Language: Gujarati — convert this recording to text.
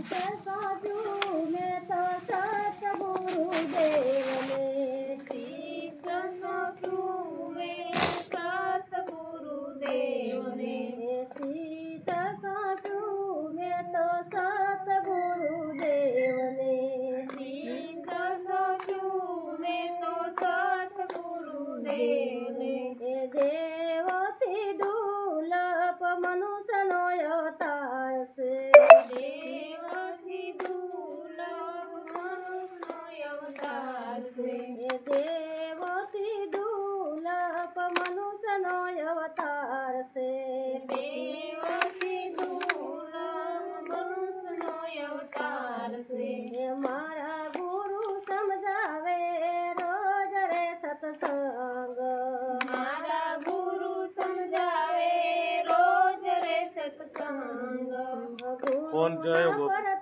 સાચું મેં તો સતગુરુદેવને શીશ સોંપ્યું મેં સતગુરુદેવને શીશ સાચું મેં તો સતગુરુદેવને શીશ સોંપ્યું મેં તો સતગુરુદેવને દેવથી દુર્લભ મનુષ્યનો અવતાર છે દેવથી દુર્લભ મનુષ્યનો અવતાર છે દેવથી દુર્લભ મનુષ્યનો અવતાર છે દેવથી દુર્લભ મનુષ્યનો અવતાર છે મારા ગુરુ સમજાવે રોજ રે સત્સંગ મારા ગુરુ સમજાવે રોજ રે સત્સંગ ગુરુ પર